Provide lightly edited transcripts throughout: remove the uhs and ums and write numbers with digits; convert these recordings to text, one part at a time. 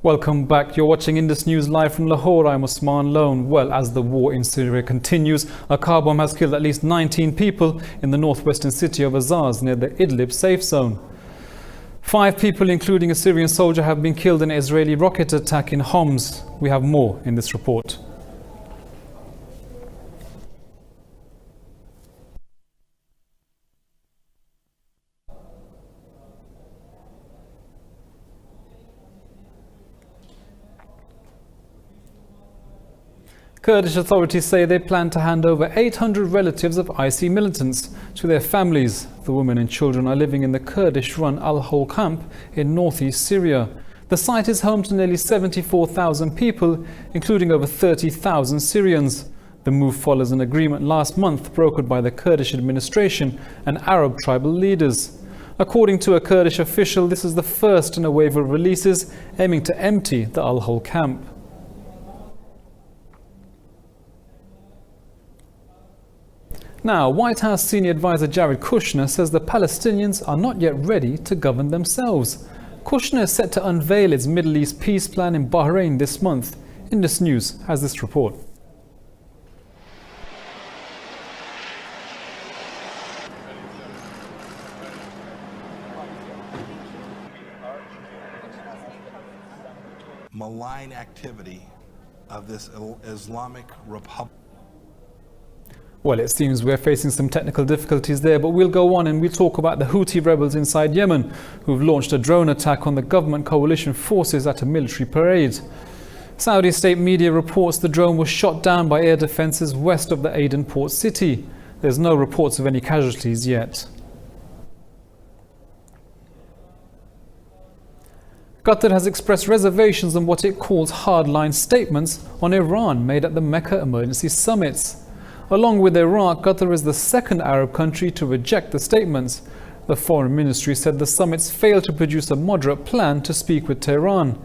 Welcome back. You're watching Indus News live from Lahore. I'm Osman Lone. Well, as the war in Syria continues, a car bomb has killed at least 19 people in the northwestern city of Azaz near the Idlib safe zone. 5 people, including a Syrian soldier, have been killed in an Israeli rocket attack in Homs. We have more in this report. Kurdish authorities say they plan to hand over 800 relatives of IC militants to their families. The women and children are living in the Kurdish-run Al-Hol camp in northeast Syria. The site is home to nearly 74,000 people, including over 30,000 Syrians. The move follows an agreement last month brokered by the Kurdish administration and Arab tribal leaders. According to a Kurdish official, this is the first in a wave of releases aiming to empty the Al-Hol camp. Now, White House senior advisor Jared Kushner says the Palestinians are not yet ready to govern themselves. Kushner is set to unveil its Middle East peace plan in Bahrain this month. Indus News has this report. Malign activity of this Islamic Republic. Well, it seems we're facing some technical difficulties there, but we'll go on and we'll talk about the Houthi rebels inside Yemen who've launched a drone attack on the government coalition forces at a military parade. Saudi state media reports the drone was shot down by air defences west of the Aden port city. There's no reports of any casualties yet. Qatar has expressed reservations on what it calls hardline statements on Iran made at the Mecca emergency summits. Along with Iraq, Qatar is the second Arab country to reject the statements. The Foreign Ministry said the summits failed to produce a moderate plan to speak with Tehran.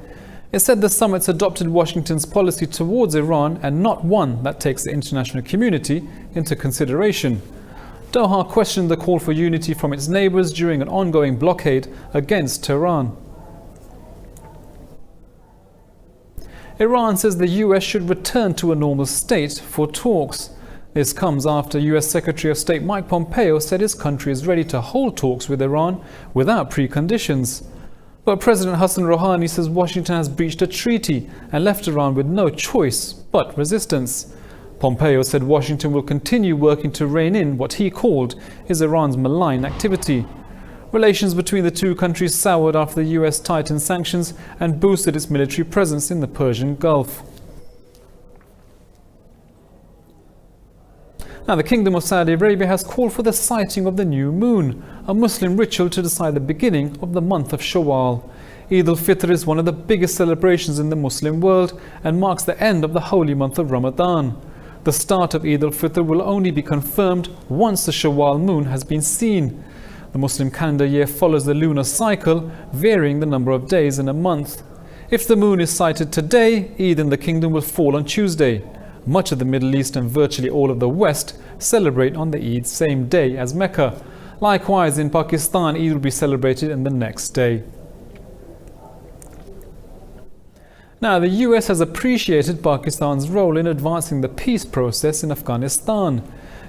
It said the summits adopted Washington's policy towards Iran and not one that takes the international community into consideration. Doha questioned the call for unity from its neighbours during an ongoing blockade against Tehran. Iran says the US should return to a normal state for talks. This comes after US Secretary of State Mike Pompeo said his country is ready to hold talks with Iran without preconditions. But President Hassan Rouhani says Washington has breached a treaty and left Iran with no choice but resistance. Pompeo said Washington will continue working to rein in what he called is Iran's malign activity. Relations between the two countries soured after the US tightened sanctions and boosted its military presence in the Persian Gulf. Now, the Kingdom of Saudi Arabia has called for the sighting of the new moon, a Muslim ritual to decide the beginning of the month of Shawwal. Eid al-Fitr is one of the biggest celebrations in the Muslim world and marks the end of the holy month of Ramadan. The start of Eid al-Fitr will only be confirmed once the Shawwal moon has been seen. The Muslim calendar year follows the lunar cycle, varying the number of days in a month. If the moon is sighted today, Eid in the Kingdom will fall on Tuesday. Much of the Middle East and virtually all of the West celebrate on the Eid same day as Mecca. Likewise, in Pakistan, Eid will be celebrated in the next day. Now, the US has appreciated Pakistan's role in advancing the peace process in Afghanistan.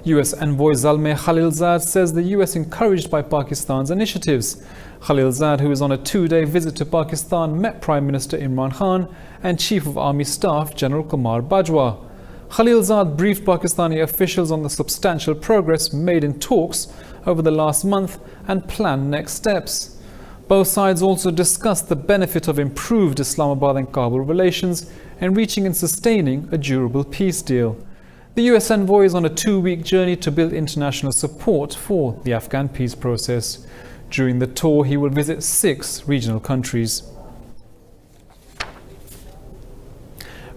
US envoy Zalmay Khalilzad says the US encouraged by Pakistan's initiatives. Khalilzad, who is on a 2-day visit to Pakistan, met Prime Minister Imran Khan and Chief of Army Staff General Qamar Bajwa. Khalilzad briefed Pakistani officials on the substantial progress made in talks over the last month and planned next steps. Both sides also discussed the benefit of improved Islamabad and Kabul relations and reaching and sustaining a durable peace deal. The US envoy is on a 2-week journey to build international support for the Afghan peace process. During the tour, he will visit 6 regional countries.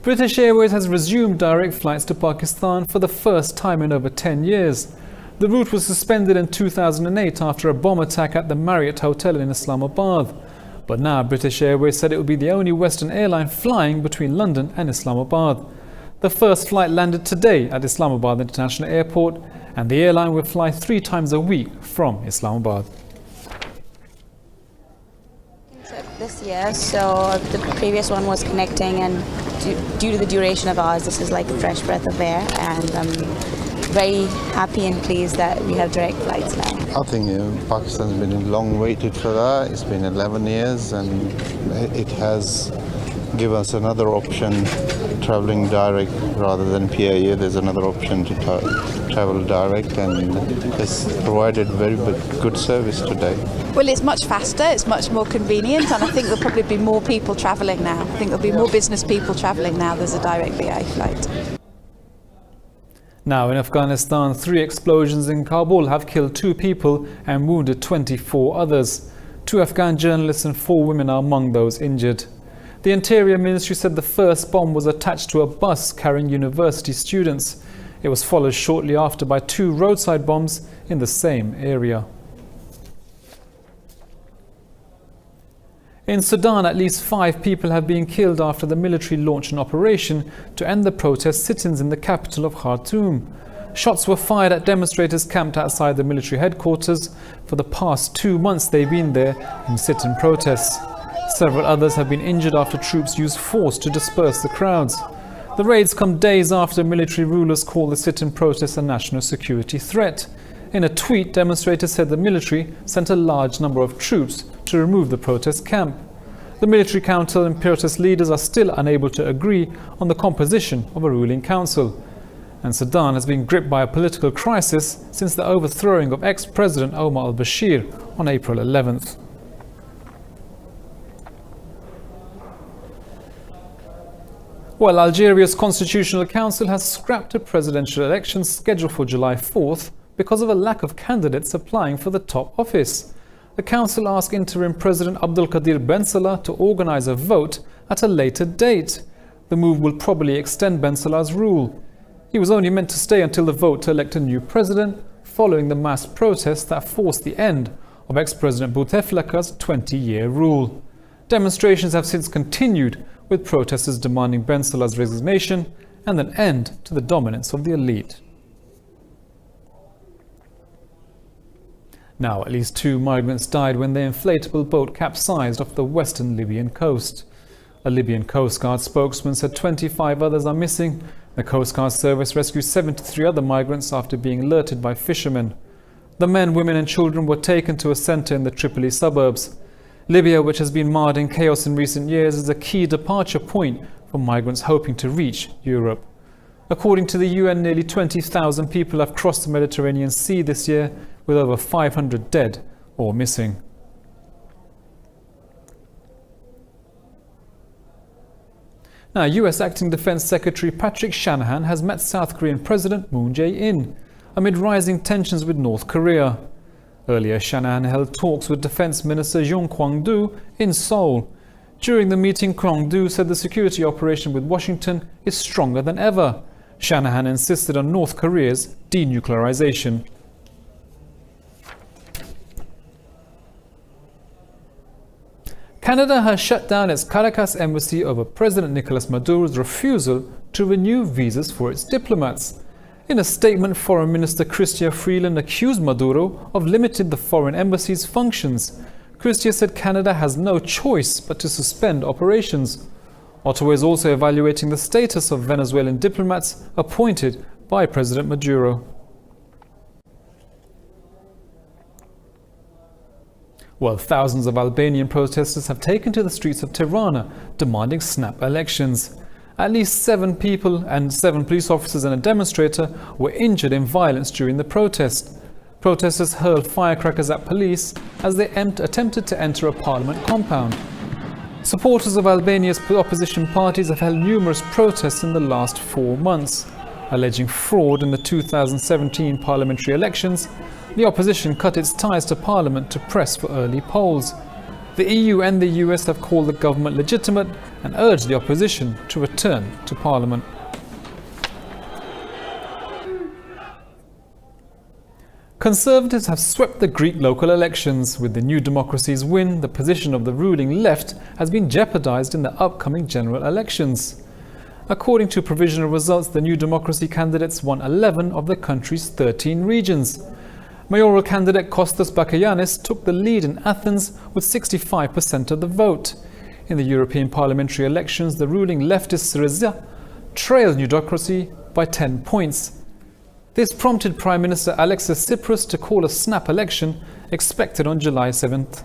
British Airways has resumed direct flights to Pakistan for the first time in over 10 years. The route was suspended in 2008 after a bomb attack at the Marriott Hotel in Islamabad. But now British Airways said it will be the only Western airline flying between London and Islamabad. The first flight landed today at Islamabad International Airport, and the airline will fly 3 times a week from Islamabad. this year, so the previous one was connecting, and due to the duration of ours, this is like a fresh breath of air, and I'm very happy and pleased that we have direct flights now. I think Pakistan's been long waited for that. It's been 11 years and it has given us another option, traveling direct rather than PIA. There's another option to travel direct, and it's provided very good service today. Well, it's much faster, it's much more convenient, and I think there'll probably be more people travelling now. I think there'll be more business people travelling now there's a direct BA flight. Now in Afghanistan, 3 explosions in Kabul have killed 2 people and wounded 24 others. 2 Afghan journalists and 4 women are among those injured. The Interior Ministry said the first bomb was attached to a bus carrying university students. It was followed shortly after by 2 roadside bombs in the same area. In Sudan, at least 5 people have been killed after the military launched an operation to end the protest sit-ins in the capital of Khartoum. Shots were fired at demonstrators camped outside the military headquarters. For the past 2 months they've been there in sit-in protests. Several others have been injured after troops used force to disperse the crowds. The raids come days after military rulers called the sit-in protest a national security threat. In a tweet, demonstrators said the military sent a large number of troops to remove the protest camp. The military council and protest leaders are still unable to agree on the composition of a ruling council. And Sudan has been gripped by a political crisis since the overthrowing of ex-President Omar al-Bashir on April 11th. Well, Algeria's Constitutional Council has scrapped a presidential election scheduled for July 4th because of a lack of candidates applying for the top office. The council asked interim President Abdelkader Ben Salah to organize a vote at a later date. The move will probably extend Ben Salah's rule. He was only meant to stay until the vote to elect a new president, following the mass protests that forced the end of ex-President Bouteflika's 20-year rule. Demonstrations have since continued, with protesters demanding Ben Salah's resignation and an end to the dominance of the elite. Now, at least 2 migrants died when their inflatable boat capsized off the western Libyan coast. A Libyan Coast Guard spokesman said 25 others are missing. The Coast Guard service rescued 73 other migrants after being alerted by fishermen. The men, women and children were taken to a centre in the Tripoli suburbs. Libya, which has been marred in chaos in recent years, is a key departure point for migrants hoping to reach Europe. According to the UN, nearly 20,000 people have crossed the Mediterranean Sea this year, with over 500 dead or missing. Now, US Acting Defense Secretary Patrick Shanahan has met South Korean President Moon Jae-in amid rising tensions with North Korea. Earlier, Shanahan held talks with Defense Minister Jong Kwang-do in Seoul. During the meeting, Kwang-do said the security operation with Washington is stronger than ever. Shanahan insisted on North Korea's denuclearization. Canada has shut down its Caracas embassy over President Nicolas Maduro's refusal to renew visas for its diplomats. In a statement, Foreign Minister Chrystia Freeland accused Maduro of limiting the foreign embassy's functions. Chrystia said Canada has no choice but to suspend operations. Ottawa is also evaluating the status of Venezuelan diplomats appointed by President Maduro. Well, thousands of Albanian protesters have taken to the streets of Tirana demanding snap elections. At least 7 people and 7 police officers and a demonstrator were injured in violence during the protest. Protesters hurled firecrackers at police as they attempted to enter a parliament compound. Supporters of Albania's opposition parties have held numerous protests in the last 4 months. Alleging fraud in the 2017 parliamentary elections, the opposition cut its ties to parliament to press for early polls. The EU and the US have called the government legitimate and urged the opposition to return to parliament. Conservatives have swept the Greek local elections. With the New Democracy's win, the position of the ruling left has been jeopardized in the upcoming general elections. According to provisional results, the New Democracy candidates won 11 of the country's 13 regions. Mayoral candidate Kostas Bakayanis took the lead in Athens with 65% of the vote. In the European parliamentary elections, the ruling leftist Syria trailed New Democracy by 10 points. This prompted Prime Minister Alexis Tsipras to call a snap election expected on July 7th.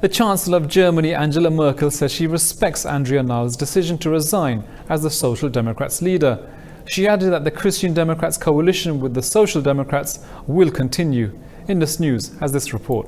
The Chancellor of Germany, Angela Merkel, says she respects Andrea Nahles' decision to resign as the Social Democrats' leader. She added that the Christian Democrats' coalition with the Social Democrats will continue. Indus News has this report.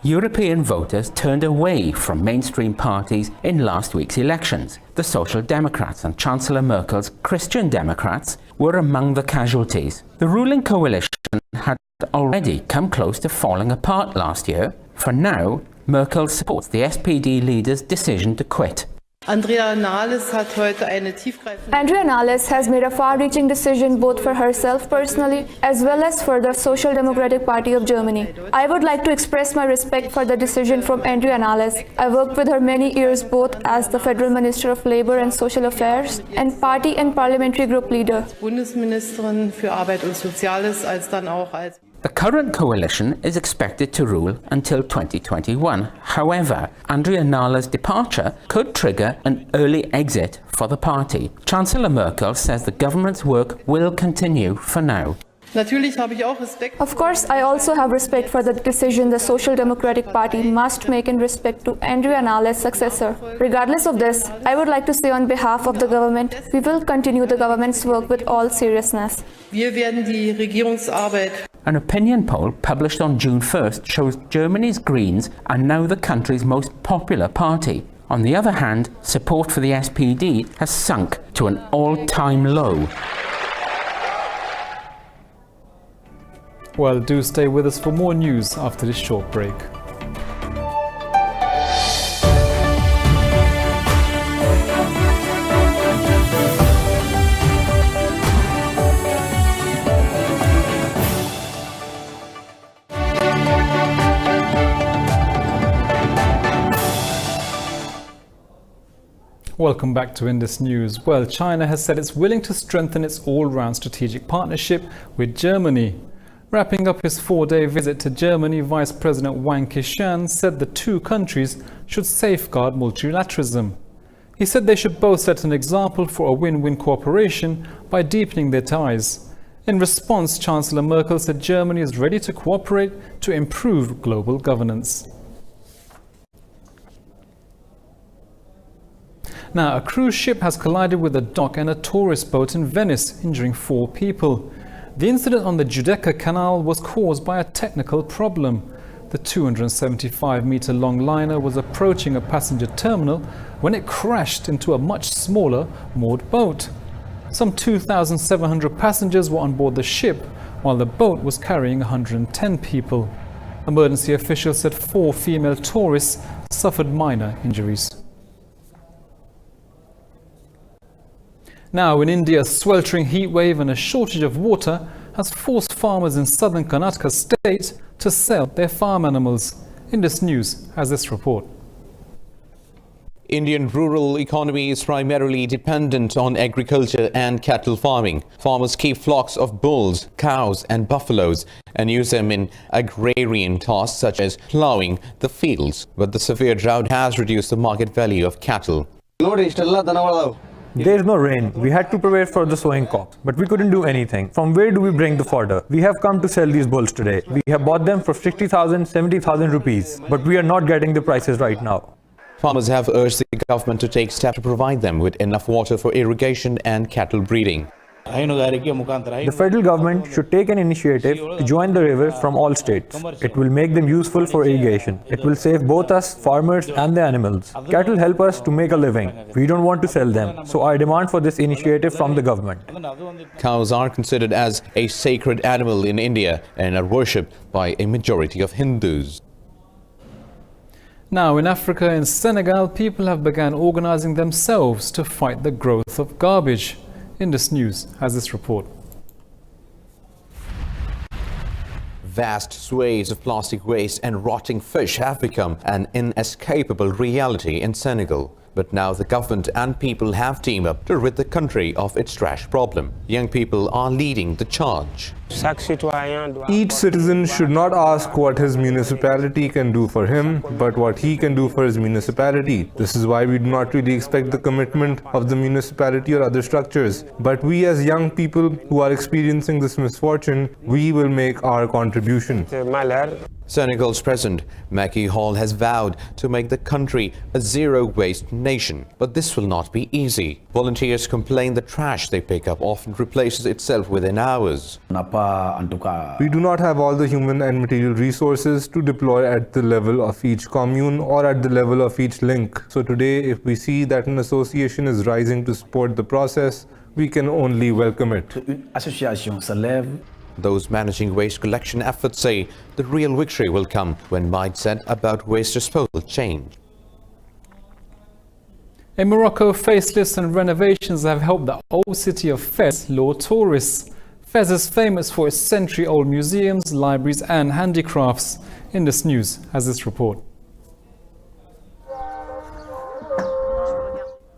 European voters turned away from mainstream parties in last week's elections. The Social Democrats and Chancellor Merkel's Christian Democrats were among the casualties. The ruling coalition had already come close to falling apart last year. For now, Merkel supports the SPD leader's decision to quit. Andrea Nahles has made a far-reaching decision both for herself personally as well as for the Social Democratic Party of Germany. I would like to express my respect for the decision from Andrea Nahles. I worked with her many years both as the Federal Minister of Labour and Social Affairs and party and parliamentary group leader. Bundesministerin für Arbeit und Soziales als dann auch als The current coalition is expected to rule until 2021. However, Andrea Nahles' departure could trigger an early exit for the party. Chancellor Merkel says the government's work will continue for now. Of course, I also have respect for the decision the Social Democratic Party must make in respect to Andrea Nahles' successor. Regardless of this, I would like to say on behalf of the government, we will continue the government's work with all seriousness. Wir werden die Regierungsarbeit. An opinion poll published on June 1st shows Germany's Greens are now the country's most popular party. On the other hand, support for the SPD has sunk to an all-time low. Well, do stay with us for more news after this short break. Welcome back to Indus News. Well, China has said it's willing to strengthen its all-round strategic partnership with Germany. Wrapping up his 4-day visit to Germany, Vice President Wang Qishan said the two countries should safeguard multilateralism. He said they should both set an example for a win-win cooperation by deepening their ties. In response, Chancellor Merkel said Germany is ready to cooperate to improve global governance. Now, a cruise ship has collided with a dock and a tourist boat in Venice, injuring 4 people. The incident on the Giudecca Canal was caused by a technical problem. The 275-meter-long liner was approaching a passenger terminal when it crashed into a much smaller moored boat. Some 2,700 passengers were on board the ship, while the boat was carrying 110 people. Emergency officials said 4 female tourists suffered minor injuries. Now in India, a sweltering heat wave and a shortage of water has forced farmers in southern Karnataka state to sell their farm animals. Indus News has this report. Indian rural economy is primarily dependent on agriculture and cattle farming. Farmers keep flocks of bulls, cows and buffaloes and use them in agrarian tasks such as ploughing the fields. But the severe drought has reduced the market value of cattle. There is no rain. We had to prepare for the sowing crop, but we couldn't do anything. From where do we bring the fodder? We have come to sell these bulls today. We have bought them for 60,000, 70,000 rupees, but we are not getting the prices right now. Farmers have urged the government to take steps to provide them with enough water for irrigation and cattle breeding. The federal government should take an initiative to join the river from all states. It will make them useful for irrigation. It will save both us, farmers, and the animals. Cattle help us to make a living. We don't want to sell them, so I demand for this initiative from the government. Cows are considered as a sacred animal in India and are worshipped by a majority of Hindus. Now in Africa, in Senegal, people have begun organizing themselves to fight the growth of garbage. Indus News has this report. Vast swathes of plastic waste and rotting fish have become an inescapable reality in Senegal. But now the government and people have teamed up to rid the country of its trash problem. Young people are leading the charge. Each citizen should not ask what his municipality can do for him, but what he can do for his municipality. This is why we do not really expect the commitment of the municipality or other structures. But we as young people who are experiencing this misfortune, we will make our contribution. Senegal's President Macky Hall has vowed to make the country a zero-waste nation. But this will not be easy. Volunteers complain the trash they pick up often replaces itself within hours. We do not have all the human and material resources to deploy at the level of each commune or at the level of each link. So today, if we see that an association is rising to support the process, we can only welcome it. Those managing waste collection efforts say the real victory will come when mindset about waste disposal change. In Morocco, facelifts and renovations have helped the old city of Fez lure tourists. Fez is famous for its century-old museums, libraries and handicrafts. Indus News has this report.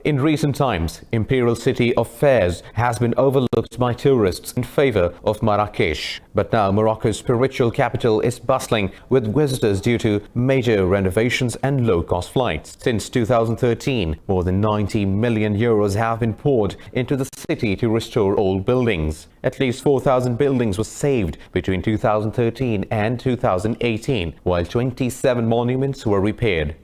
In recent times, imperial city of Fez has been overlooked by tourists in favor of Marrakesh. But now Morocco's spiritual capital is bustling with visitors due to major renovations and low-cost flights. Since 2013, more than 90 million euros have been poured into the city to restore old buildings. At least 4,000 buildings were saved between 2013 and 2018, while 27 monuments were repaired.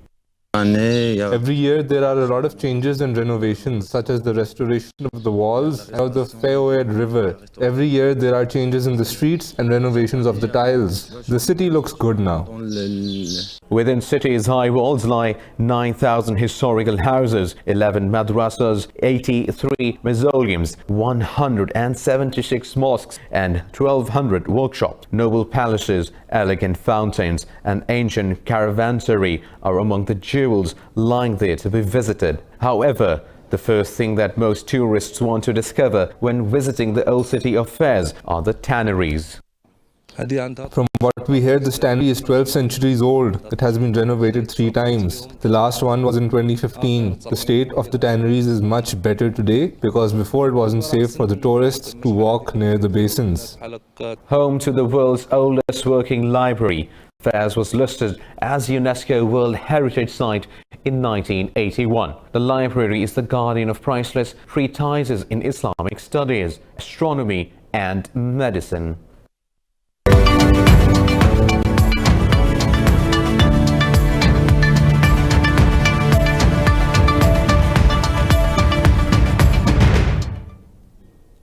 Every year there are a lot of changes and renovations, such as the restoration of the walls of the Fayoued River. Every year there are changes in the streets and renovations of the tiles. The city looks good now. Within city's high walls lie 9,000 historical houses, 11 madrasas, 83 mausoleums, 176 mosques and 1,200 workshops. Noble palaces, elegant fountains and ancient caravansary are among the jewels lying there to be visited. However, the first thing that most tourists want to discover when visiting the old city of Fez are the tanneries. From what we hear, this tannery is 12 centuries old. It has been renovated 3 times. The last one was in 2015. The state of the tanneries is much better today because before it wasn't safe for the tourists to walk near the basins. Home to the world's oldest working library, Fez was listed as UNESCO World Heritage Site in 1981. The library is the guardian of priceless treatises in Islamic studies, astronomy and medicine.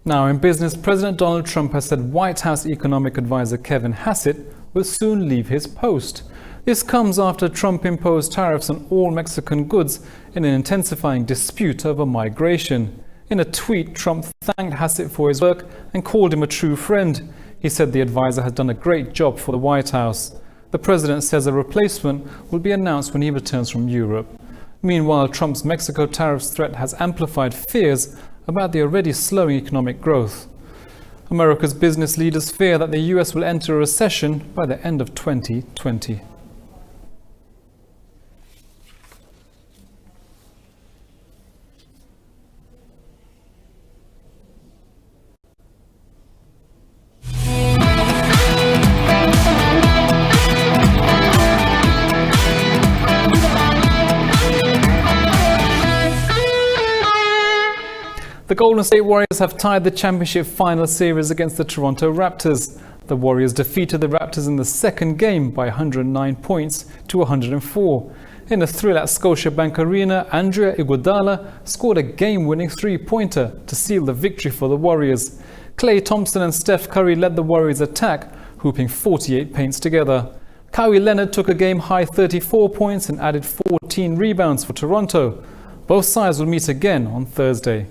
Now in business, President Donald Trump has said White House economic advisor Kevin Hassett will soon leave his post. This comes after Trump imposed tariffs on all Mexican goods in an intensifying dispute over migration. In a tweet, Trump thanked Hassett for his work and called him a true friend. He said the advisor has done a great job for the White House. The president says a replacement will be announced when he returns from Europe. Meanwhile, Trump's Mexico tariffs threat has amplified fears about the already slowing economic growth. America's business leaders fear that the US will enter a recession by the end of 2020. The Golden State Warriors have tied the championship final series against the Toronto Raptors. The Warriors defeated the Raptors in the second game by 109 points to 104. In a thrill at Scotiabank Arena, Andrea Iguodala scored a game-winning three-pointer to seal the victory for the Warriors. Klay Thompson and Steph Curry led the Warriors' attack, hooping 48 points together. Kawhi Leonard took a game-high 34 points and added 14 rebounds for Toronto. Both sides will meet again on Thursday.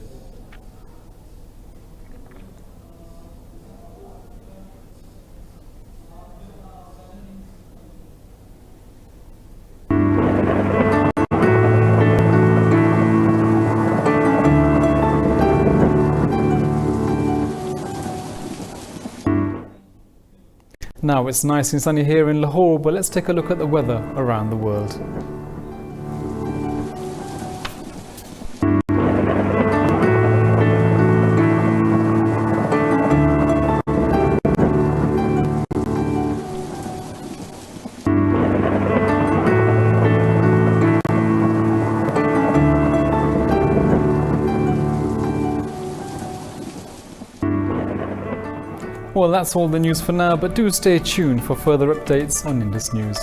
Now it's nice and sunny here in Lahore, but let's take a look at the weather around the world. Well, that's all the news for now, but do stay tuned for further updates on Indus News.